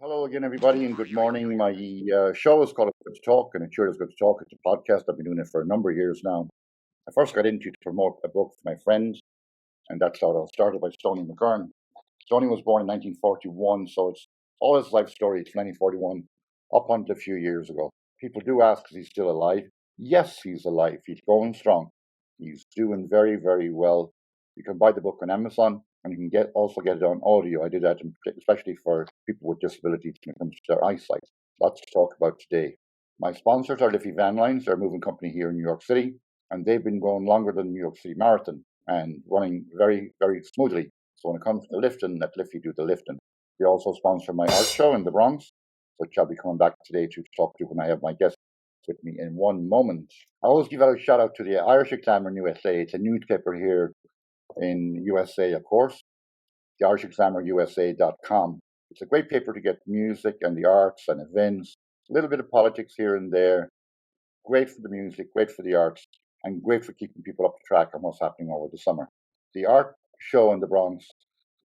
Hello again, everybody, and good morning. My show is called Good to Talk, and it sure is good to talk. It's a podcast. I've been doing it for a number of years now. I first got into it to promote a book for my friends, and that's how it all started by Stoney McGurn. Stoney was born in 1941, so it's all his life story. It's 1941 up until a few years ago. People do ask, is he still alive? Yes, he's alive. He's going strong. He's doing very, very well. You can buy the book on Amazon, and you can also get it on audio. I do that especially for people with disabilities when it comes to their eyesight. Lots to talk about today. My sponsors are Liffey Van Lines. They're a moving company here in New York City, and they've been going longer than the New York City Marathon and running very, very smoothly. So when it comes to lifting, let Liffey do the lifting. They also sponsor my art show in the Bronx, which I'll be coming back today to talk to when I have my guest with me in one moment. I always give out a shout out to the Irish Examiner in USA. It's a newspaper here in USA, of course, the irishexaminerusa.com. It's a great paper to get music and the arts and events, a little bit of politics here and there. Great for the music, great for the arts, and great for keeping people up to track on what's happening over the summer. The art show in the Bronx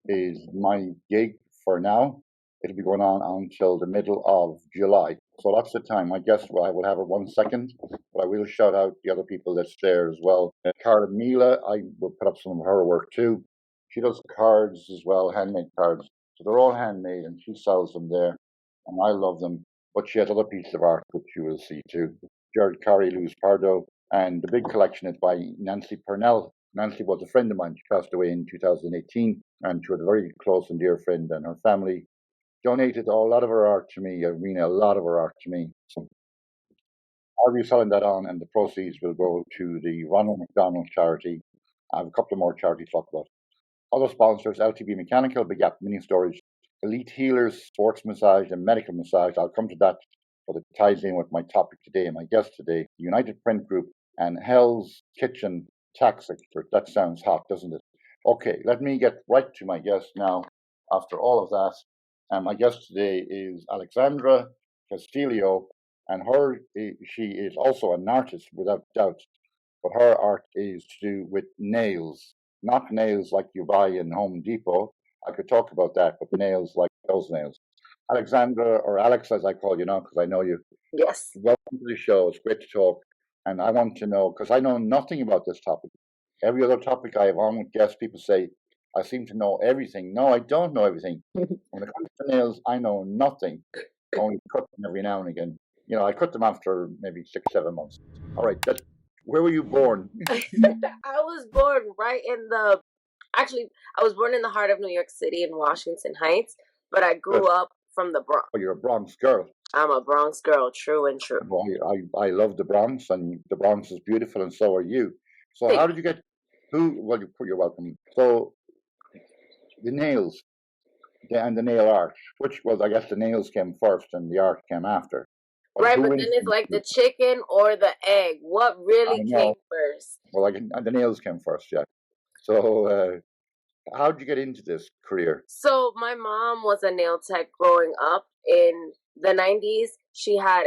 is my gig for now. It'll be going on until the middle of July. So that's the time. I guess I will have her 1 second, but I will shout out the other people that's there as well. Carla Mila, I will put up some of her work too. She does cards as well, handmade cards. So they're all handmade and she sells them there. And I love them. But she has other pieces of art which you will see too. Jared Carey, Luis Pardo, and the big collection is by Nancy Purnell. Nancy was a friend of mine. She passed away in 2018, and she was a very close and dear friend, and her family donated a lot of her art to me. I mean, a lot of her art to me. So I'll be selling that on, and the proceeds will go to the Ronald McDonald charity. I have a couple of more charities to talk about. Other sponsors: LTB Mechanical, Big Gap Mini Storage, Elite Healers, Sports Massage, and Medical Massage. I'll come to that, but it ties in with my topic today and my guest today, United Print Group and Hell's Kitchen Tax Expert. That sounds hot, doesn't it? Okay, let me get right to my guest now. After all of that, my guest today is Alexandra Castillo, and she is also an artist without doubt, but her art is to do with nails, not nails like you buy in Home Depot. I could talk about that, but nails like those nails. Alexandra, or Alex as I call you now, because I know you. Yes. Welcome to the show. It's great to talk. And I want to know, because I know nothing about this topic. Every other topic I have on with guests, people say, I seem to know everything. No, I don't know everything. When it comes to nails, I know nothing. Only cut them every now and again. You know, I cut them after maybe 6, 7 months. All right. Where were you born? I was born right in the. Actually, I was born in the heart of New York City in Washington Heights, but I grew Good. up from the Bronx. Oh, you're a Bronx girl. I'm a Bronx girl, true and true. Well, I love the Bronx, and the Bronx is beautiful, and so are you. So, how did you get? Well, you're welcome. So, the nails and the nail art, which was, I guess, the nails came first, and the art came after. Right, but then it's like the chicken or the egg. What really came first? Well, the nails came first, yeah. So, how did you get into this career? So my mom was a nail tech growing up in the 90s. She had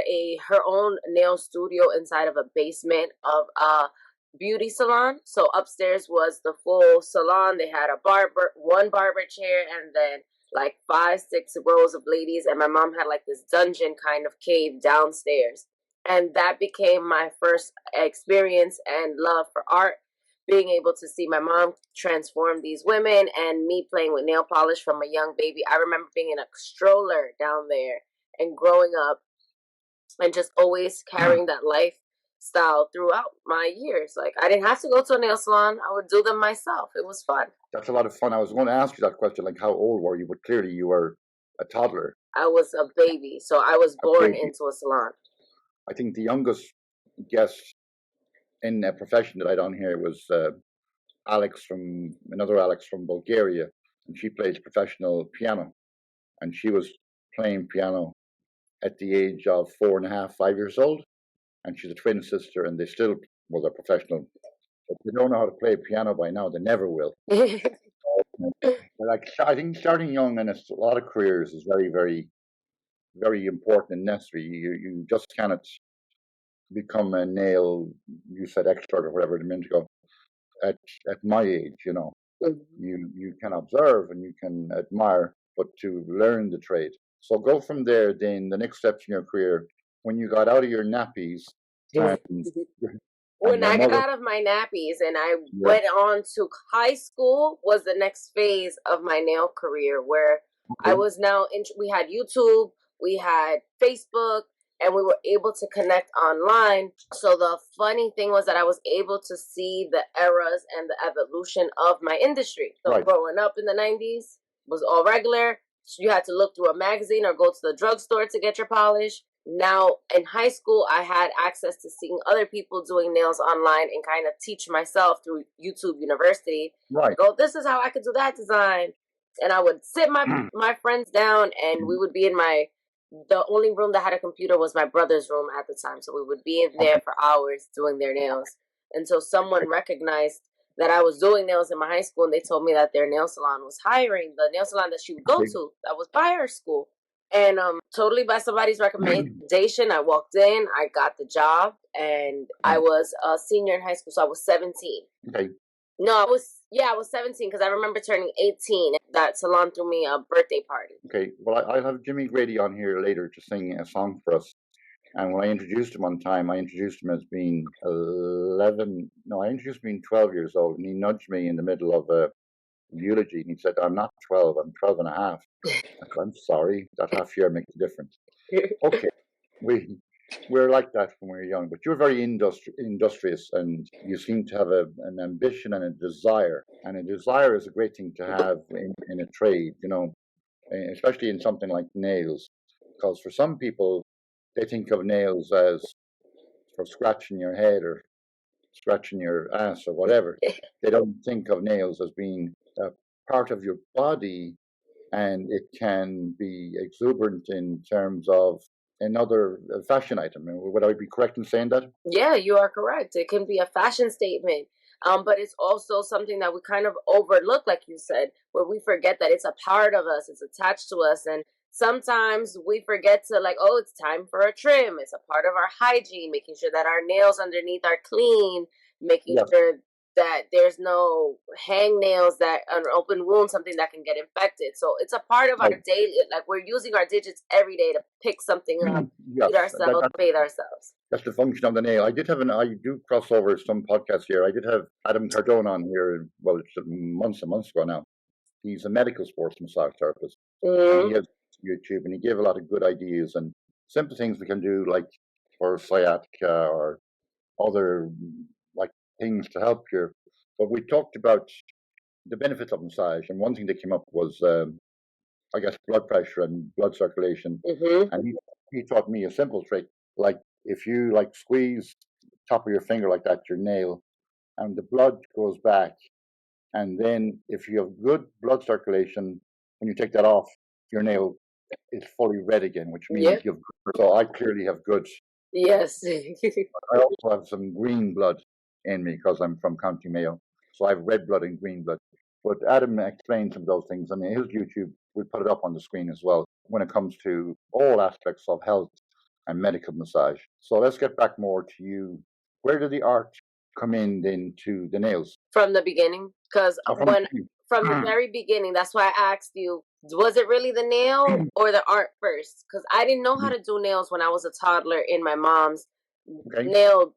her own nail studio inside of a basement of a beauty salon. So upstairs was the full salon. They had one barber chair, and then like 5, 6 rows of ladies. And my mom had like this dungeon kind of cave downstairs. And that became my first experience and love for art, being able to see my mom transform these women and me playing with nail polish from a young baby. I remember being in a stroller down there and growing up and just always carrying that lifestyle throughout my years. Like, I didn't have to go to a nail salon. I would do them myself. It was fun. That's a lot of fun. I was going to ask you that question, like how old were you? But clearly you were a toddler. I was a baby, so I was born into a salon. I think the youngest guest in a profession that I done here was another Alex from Bulgaria, and she plays professional piano, and she was playing piano at the age of 4.5, 5 years old, and she's a twin sister, and they still was a professional. But they don't know how to play piano by now; they never will. Like, I think starting young in a lot of careers is very, very, very important and necessary. You just cannot become a nail, you said expert or whatever a minute ago, at my age, you know. You can observe and you can admire, but to learn the trade, So go from there. Then the next steps in your career, when you got out of your nappies, and When your I got mother, out of my nappies and I yeah, went on to high school was the next phase of my nail career where I okay, was now we had YouTube, we had Facebook, and we were able to connect online. So the funny thing was that I was able to see the eras and the evolution of my industry. So right, growing up in the 90s was all regular. You had to look through a magazine or go to the drugstore to get your polish. Now in high school, I had access to seeing other people doing nails online and kind of teach myself through YouTube University. right. Go, this is how I could do that design. And I would sit my friends down, and we would be in the only room that had a computer was my brother's room at the time. So we would be in there Okay, for hours doing their nails until someone recognized that I was doing nails in my high school, and they told me that their nail salon was hiring the nail salon that she would go okay. to that was by her school. And totally by somebody's recommendation, I walked in, I got the job, and I was a senior in high school, so I was 17. Okay. No, I was 17 because I remember turning 18. That salon threw me a birthday party. Okay. Well, I'll have Jimmy Grady on here later to sing a song for us. And when I introduced him one time, I introduced him as being 11. No, I introduced him being 12 years old. And he nudged me in the middle of a eulogy. And he said, I'm not 12, I'm 12 and a half. I said, I'm sorry, that half year makes a difference. Okay. We're like that when we're young, but you're very industrious, and you seem to have an ambition and a desire. And a desire is a great thing to have in a trade, especially in something like nails, because for some people, they think of nails as for scratching your head or scratching your ass or whatever. They don't think of nails as being a part of your body, and it can be exuberant in terms of another fashion item. Would I be correct in saying that? Yeah, you are correct. It can be a fashion statement, but it's also something that we kind of overlook, like you said, where we forget that it's a part of us, it's attached to us, and sometimes we forget to like, oh, it's time for a trim. It's a part of our hygiene, making sure that our nails underneath are clean, making Yes. sure that there's no hang nails that an open wound, something that can get infected. So it's a part of our Right. daily, like we're using our digits every day to pick something up, Yes. feed ourselves, bathe ourselves. That's the function of the nail. I do cross over some podcasts here. I did have Adam Cardone on here. Well, it's months and months ago now. He's a medical sports massage therapist, and he has YouTube, and he gave a lot of good ideas and simple things we can do, like for sciatica or other like things to help you. But we talked about the benefits of massage, and one thing that came up was, I guess, blood pressure and blood circulation. And he taught me a simple trick, like if you like squeeze top of your finger like that, your nail, and the blood goes back. And then if you have good blood circulation, when you take that off, your nail is fully red again, which means Yep. you've. So I clearly have good. Yes. I also have some green blood in me because I'm from County Mayo. So I have red blood and green blood. But Adam explained some of those things. I mean, his YouTube, we put it up on the screen as well when it comes to all aspects of health and medical massage. So let's get back more to you. Where did the art come in then to the nails? From the beginning, because Oh, from the very beginning, that's why I asked you, was it really the nail or the art first? Because I didn't know how to do nails when I was a toddler in my mom's Okay. nail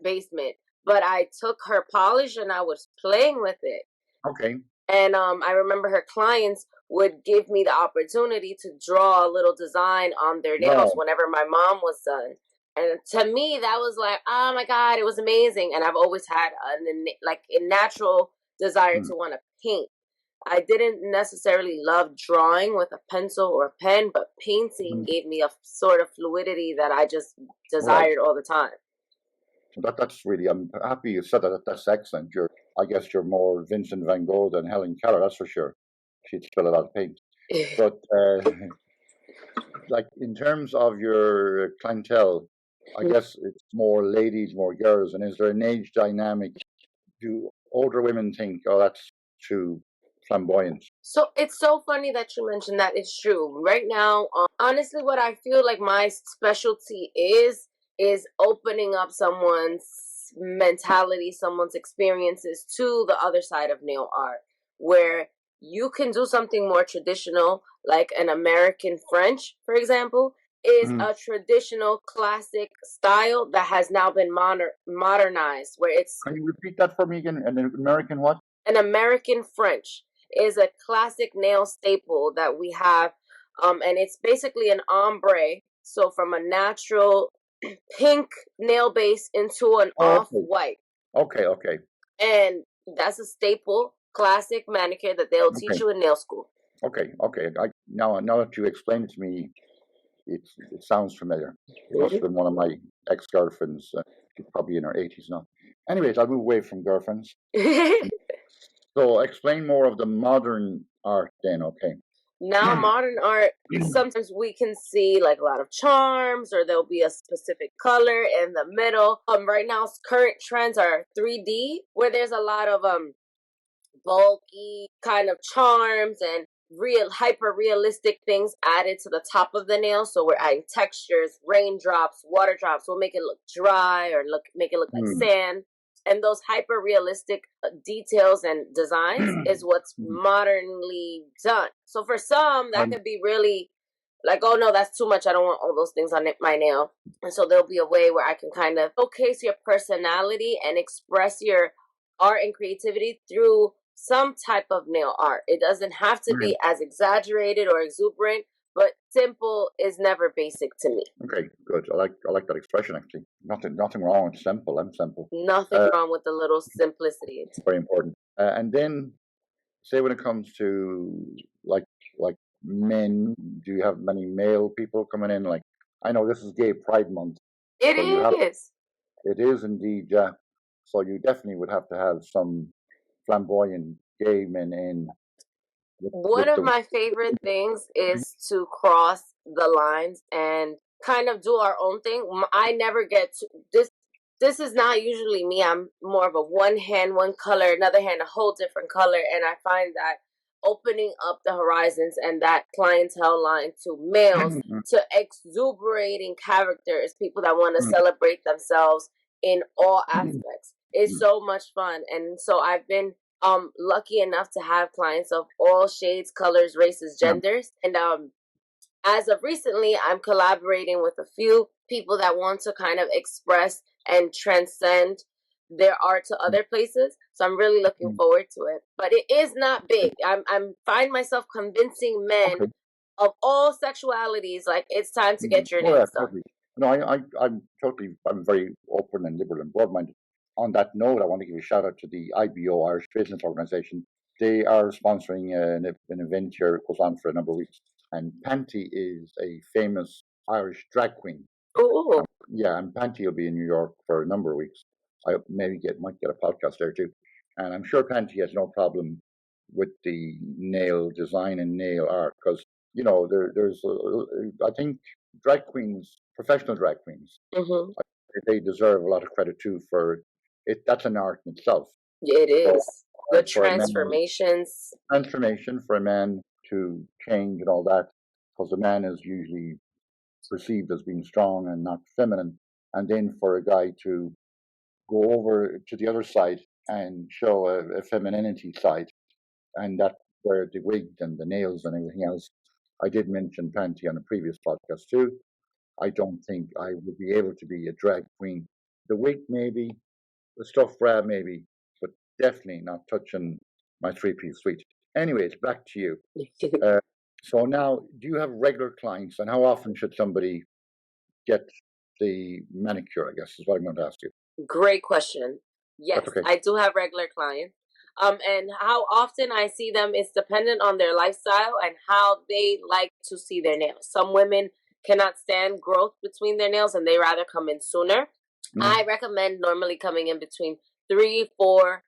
basement, but I took her polish and I was playing with it. Okay. And I remember her clients would give me the opportunity to draw a little design on their nails Wow. whenever my mom was done. And to me, that was like, oh my God, it was amazing. And I've always had a natural desire Mm. to want to paint. I didn't necessarily love drawing with a pencil or a pen, but painting Mhm. gave me a sort of fluidity that I just Right. desired all the time. That's really. I'm happy you said that. That's excellent. I guess you're more Vincent Van Gogh than Helen Keller. That's for sure. She'd spill a lot of paint. But like in terms of your clientele, I guess it's more ladies, more girls. And is there an age dynamic? Do older women think, oh, that's too flamboyant? So it's so funny that you mentioned that. It's true. Right now, honestly, what I feel like my specialty is opening up someone's mentality, someone's experiences to the other side of nail art, where you can do something more traditional like an American French, for example, is a traditional classic style that has now been modernized, where it's Can you repeat that for me again? An American what? an American French is a classic nail staple that we have, and it's basically an ombre. So from a natural pink nail base into an Oh, off white, okay. and that's a staple classic manicure that they'll teach Okay. you in nail school. Okay. Now that you explained it to me, it sounds familiar. It must have been one of my ex-girlfriends. She's probably in her 80s now. Anyways, I'll move away from girlfriends. So explain more of the modern art then, okay? Now, modern art, sometimes we can see like a lot of charms, or there'll be a specific color in the middle. Right now, current trends are 3D, where there's a lot of bulky kind of charms and real hyper realistic things added to the top of the nail. So we're adding textures, raindrops, water drops. We'll make it look dry or make it look like sand. And those hyper realistic details and designs is what's modernly done. So for some, that could be really like, oh no, that's too much. I don't want all those things on my nail. And so there'll be a way where I can kind of showcase your personality and express your art and creativity through some type of nail art. It doesn't have to be as exaggerated or exuberant, but simple is never basic to me. Okay, good. I like that expression actually. Nothing wrong with simple. I'm simple. Nothing wrong with a little simplicity. It's very important. And then, say when it comes to like men, do you have many male people coming in? Like, I know this is Gay Pride Month. It is. It is indeed, yeah. So you definitely would have to have some flamboyant gay men in. One of my favorite things is to cross the lines and kind of do our own thing. I never get to this. This is not usually me. I'm more of a one hand, one color, another hand, a whole different color. And I find that opening up the horizons and that clientele line to males, to exuberating characters, people that want to celebrate themselves in all aspects, is so much fun. And so I've been lucky enough to have clients of all shades, colors, races, genders. And as of recently, I'm collaborating with a few people that want to kind of express and transcend their art to other places. So I'm really looking forward to it. But it is not big. I'm find myself convincing men of all sexualities, like it's time to get your nails done. Totally. No, I'm very open and liberal and broad-minded. On that note, I want to give a shout out to the IBO, Irish Business Organization. They are sponsoring an event here. It goes on for a number of weeks. And Panty is a famous Irish drag queen. Oh, yeah, and Panty will be in New York for a number of weeks. I might get a podcast there too. And I'm sure Panty has no problem with the nail design and nail art because, you know, I think drag queens, professional drag queens, they deserve a lot of credit too for it. That's an art in itself. It is. So, the transformations. Transformation for a man to change and all that, because a man is usually perceived as being strong and not feminine. And then for a guy to go over to the other side and show a femininity side, and that's where the wigs and the nails and everything else. I did mention Panty on a previous podcast too. I don't think I would be able to be a drag queen. The wig maybe, the stuffed bra maybe, but definitely not touching my three-piece suite. Anyways, back to you. So now, do you have regular clients, and how often should somebody get the manicure? I guess is what I'm going to ask you. Great question. Yes, I do have regular clients. And how often I see them is dependent on their lifestyle and how they like to see their nails. Some women cannot stand growth between their nails and they rather come in sooner. I recommend normally coming in between 3-4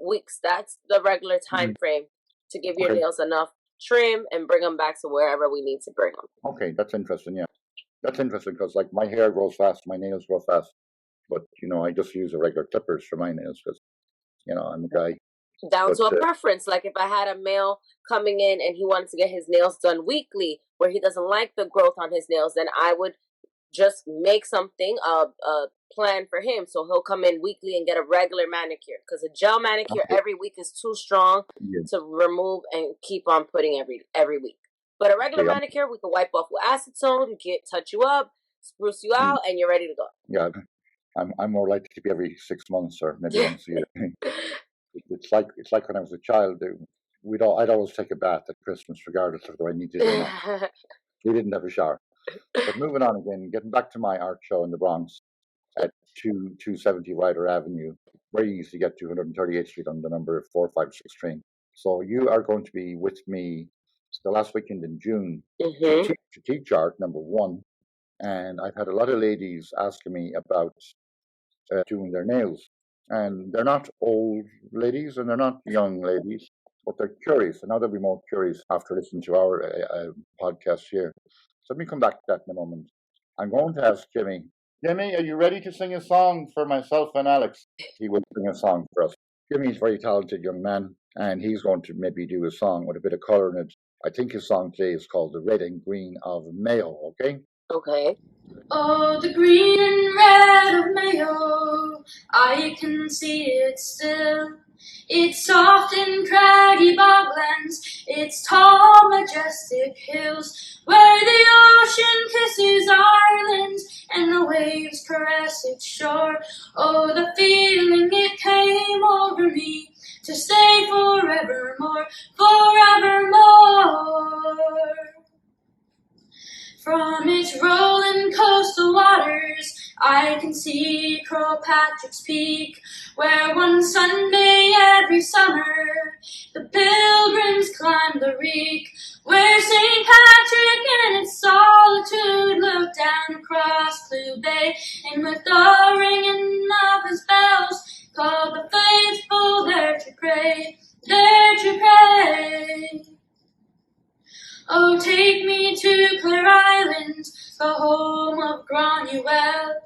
weeks. That's the regular time frame to give your nails enough trim and bring them back to wherever we need to bring them. Okay, that's interesting. Yeah, that's interesting because like my hair grows fast, my nails grow fast, but you know I just use the regular clippers for my nails because you know I'm a guy. Down to a preference. Like if I had a male coming in and he wanted to get his nails done weekly, where he doesn't like the growth on his nails, then I would just make something a plan for him, so he'll come in weekly and get a regular manicure. Because a gel manicure every week is too strong to remove and keep on putting every week. But a regular Okay, manicure, we can wipe off with acetone, touch you up, spruce you out, and you're ready to go. yeah, I'm more likely to be every 6 months or maybe once a year. It's like when I was a child. I'd always take a bath at Christmas, regardless of whether I needed it or not. We didn't have a shower. But moving on again, getting back to my art show in the Bronx at 270 Ryder Avenue, very easy to get to 138th Street on the number 456 train. So you are going to be with me the last weekend in June Mm-hmm. to teach art, number one. And I've had a lot of ladies asking me about doing their nails. And they're not old ladies and they're not young ladies, but they're curious. And now they'll be more curious after listening to our podcast here. So let me come back to that in a moment. I'm going to ask Jimmy. Jimmy, are you ready to sing a song for myself and Alex? He will sing a song for us. Jimmy's a very talented young man, and he's going to maybe do a song with a bit of colour in it. I think his song today is called The Red and Green of Mayo, okay? Okay. Oh, the green and red of Mayo, I can see it still. It's soft and craggy boglands, its tall, majestic hills, where the ocean kisses Ireland and the waves caress its shore. Oh, the feeling it came over me to stay forevermore, forevermore. From its rolling coastal waters, I can see Patrick's Peak, where one Sunday every summer the pilgrims climb the reek, where St. Patrick in its solitude looked down across Blue Bay, and with the ringing of his bells called the faithful there to pray, there to pray. Oh, take me to Clare Island, the home of Granuel.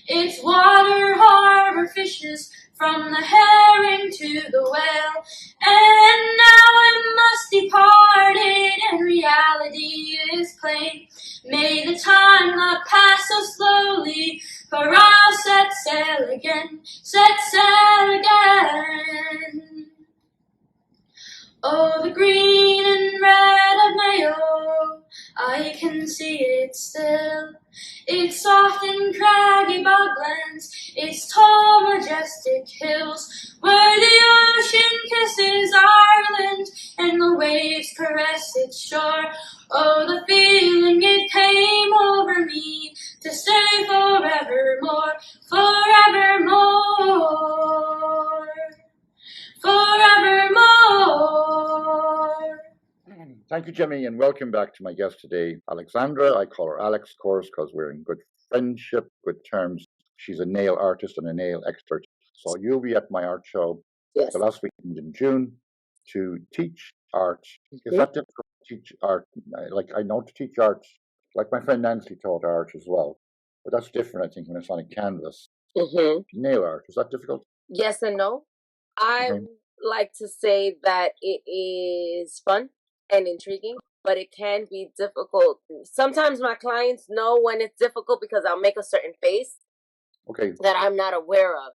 Its water harbor fishes from the herring to the whale. And now I must depart it, and reality is plain. May the time not pass so slowly, for I'll set sail again, set sail again. Oh, the green and red of Mayo, I can see it still. Its soft and craggy boglands, its tall, majestic hills, where the ocean kisses Ireland and the waves caress its shore. Oh, the feeling it came over me to stay forevermore, forevermore, forevermore. Thank you, Jimmy, and welcome back to my guest today, Alexandra. I call her Alex, of course, because we're in good friendship, good terms. She's a nail artist and a nail expert. So you'll be at my art show Yes. the last weekend in June to teach art. Is that difficult to teach art? Like, I know to teach art, like my friend Nancy taught art as well, but that's different, I think, when it's on a canvas. Mm-hmm. Nail art, is that difficult? Yes and no. I Okay. like to say that it is fun and intriguing, but it can be difficult. Sometimes my clients know when it's difficult because I'll make a certain face Okay. that I'm not aware of.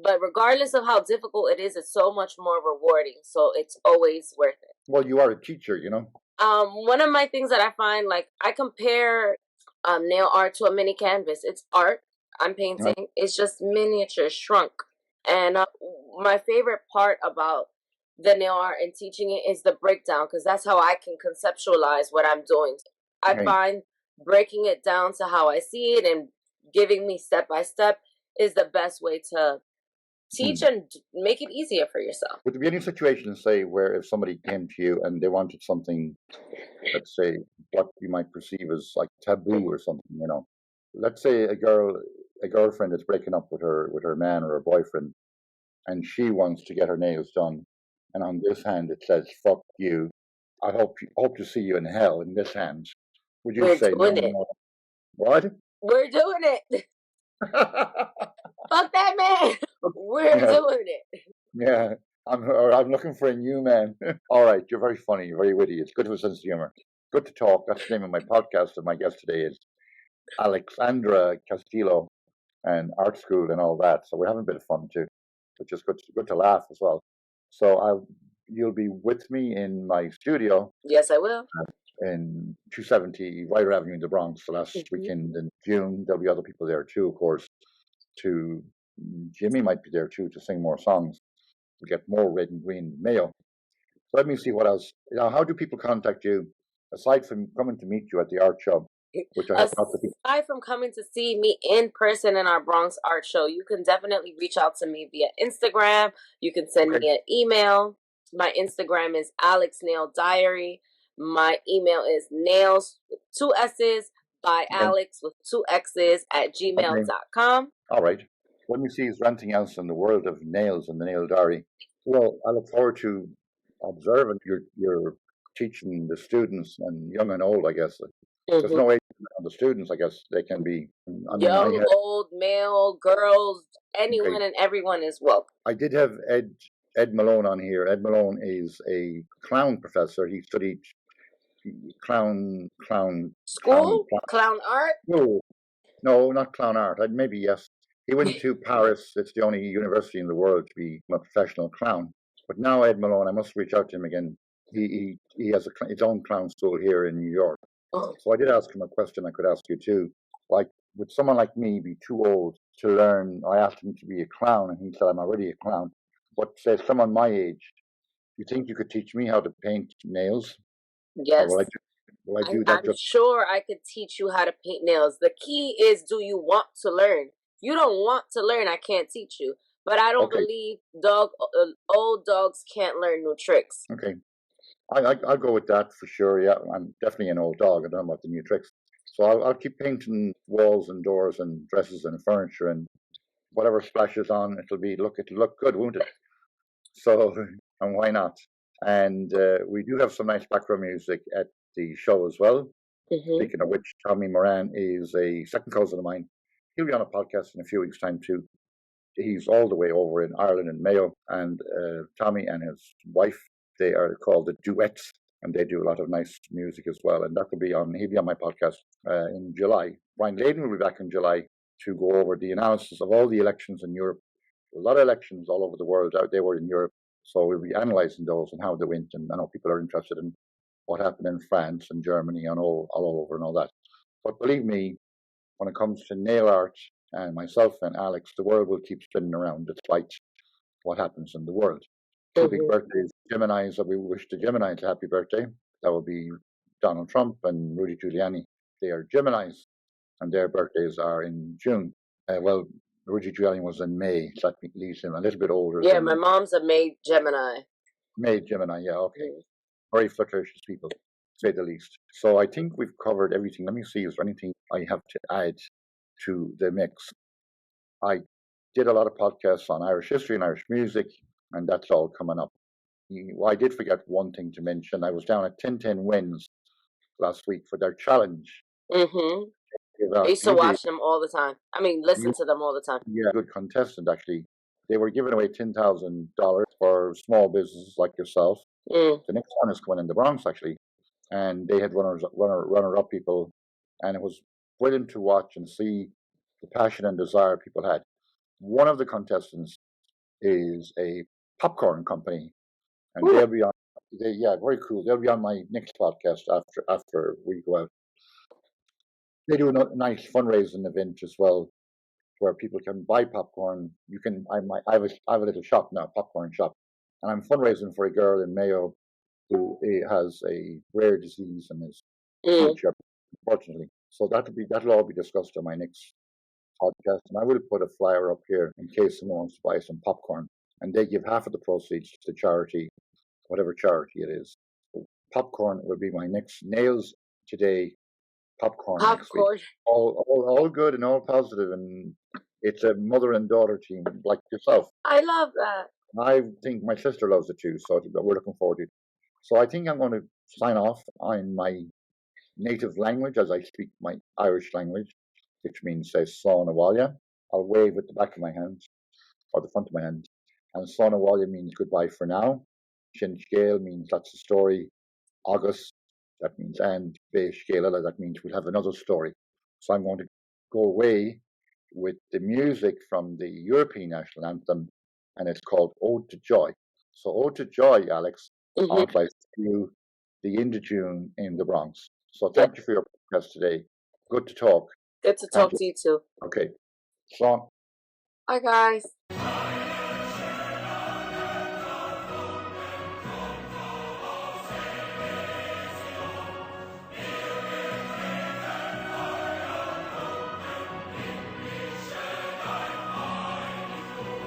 But regardless of how difficult it is, it's so much more rewarding. So it's always worth it. Well, you are a teacher, you know. One of my things that I find, like, I compare nail art to a mini canvas. It's art. I'm painting. It's just miniature shrunk. And my favorite part about the nail art and teaching it is the breakdown, because that's how I can conceptualize what I'm doing. I Right. find breaking it down to how I see it and giving me step by step is the best way to teach and make it easier for yourself. Would there be any situation, say, where if somebody came to you and they wanted something, let's say, what you might perceive as like taboo or something, you know? Let's say a girlfriend is breaking up with her man or her boyfriend, and she wants to get her nails done, and on this hand it says "fuck you." I hope to see you in hell. In this hand, would you We're say no? doing it. No. What? We're doing it. Fuck that man. We're Yeah. doing it. Yeah, I'm looking for a new man. All right, you're very funny, you're very witty. It's good to have a sense of humor. Good to talk. That's the name of my podcast, and my guest today is Alexandra Castillo, and art school and all that. So we're having a bit of fun too, which is good to laugh as well. So you'll be with me in my studio Yes, I will. in 270 Ryder Avenue in the Bronx the last weekend in June. There'll be other people there too, of course. Jimmy might be there too to sing more songs. We get more red and green mayo. So let me see what else. Now, how do people contact you aside from coming to meet you at the art show, which I have lots of people. Aside from coming to see me in person in our Bronx art show, you can definitely reach out to me via Instagram. You can send me an email. My Instagram is Alex Nail Diary. My email is nails with 2 S's by Alex with 2 X's at gmail.com. All right. Let me see, is there anything else in the world of nails and the nail diary? Well, I look forward to observing your teaching the students, and young and old, I guess. There's no age on the students, I guess. They can be young, old, male, girls, anyone and everyone is welcome. I did have Ed Malone on here. Ed Malone is a clown professor. He studied clown art? No, not clown art. Maybe yes. He went to Paris. It's the only university in the world to be a professional clown. But now Ed Malone, I must reach out to him again. He has his own clown school here in New York. So I did ask him a question I could ask you too. Like, would someone like me be too old to learn? I asked him to be a clown, and he said, I'm already a clown. But say someone my age, you think you could teach me how to paint nails? Yes. Will I do that? I'm sure I could teach you how to paint nails. The key is, do you want to learn? If you don't want to learn, I can't teach you. But I don't believe old dogs can't learn new tricks. Okay. I'll go with that for sure. Yeah, I'm definitely an old dog. I don't know about the new tricks. So I'll keep painting walls and doors and dresses and furniture, and whatever splashes on, it'll look good, won't it? So, and why not? And we do have some nice background music at the show as well. Speaking of which, Tommy Moran is a second cousin of mine. He'll be on a podcast in a few weeks' time too. He's all the way over in Ireland and Mayo, and Tommy and his wife, they are called the Duets, and they do a lot of nice music as well. And he'll be on my podcast in July. Brian Layden will be back in July to go over the analysis of all the elections in Europe. A lot of elections all over the world. They were in Europe, so we'll be analysing those and how they went. And I know people are interested in what happened in France and Germany and all over and all that. But believe me, when it comes to nail art, and myself and Alex, the world will keep spinning around despite what happens in the world. Two big birthdays, Geminis, that we wish the Geminis a happy birthday. That would be Donald Trump and Rudy Giuliani. They are Geminis, and their birthdays are in June. Well, Rudy Giuliani was in May, so that leaves him a little bit older. Yeah, my mom's a May Gemini. May Gemini, yeah, okay. Very flirtatious people, to say the least. So I think we've covered everything. Let me see, is there anything I have to add to the mix? I did a lot of podcasts on Irish history and Irish music, and that's all coming up. I did forget one thing to mention. I was down at 1010 Wins last week for their challenge. I used to watch them all the time. I mean, listen to them all the time. Yeah, good contestant, actually. They were giving away $10,000 for small businesses like yourself. The next one is coming in the Bronx, actually. And they had runner-up people, and it was brilliant to watch and see the passion and desire people had. One of the contestants is a popcorn company, and they'll be on. Very cool. They'll be on my next podcast after we go out. They do a nice fundraising event as well, where people can buy popcorn. I have a little shop now, popcorn shop, and I'm fundraising for a girl in Mayo who has a rare disease and is unfortunately. So that'll all be discussed on my next podcast, and I will put a flyer up here in case someone wants to buy some popcorn, and they give half of the proceeds to charity, whatever charity it is. So popcorn will be my next Nails Today popcorn. Next week. All good and all positive, and it's a mother and daughter team like yourself. I love that. I think my sister loves it too, so we're looking forward to it. So I think I'm going to sign off on my native language as I speak my Irish language, which means say Slán Abhaile. I'll wave with the back of my hand or the front of my hand. And Slán Abhaile means goodbye for now. Sin Scéal means that's the story. Agus, that means and. Bé Scéala, that means we'll have another story. So I'm going to go away with the music from the European national anthem, and it's called Ode to Joy. So Ode to Joy, Alex, I'd like you the June in the Bronx. So thank you for your podcast today. Good to talk. Good to talk to you too. Okay. So Bye, guys.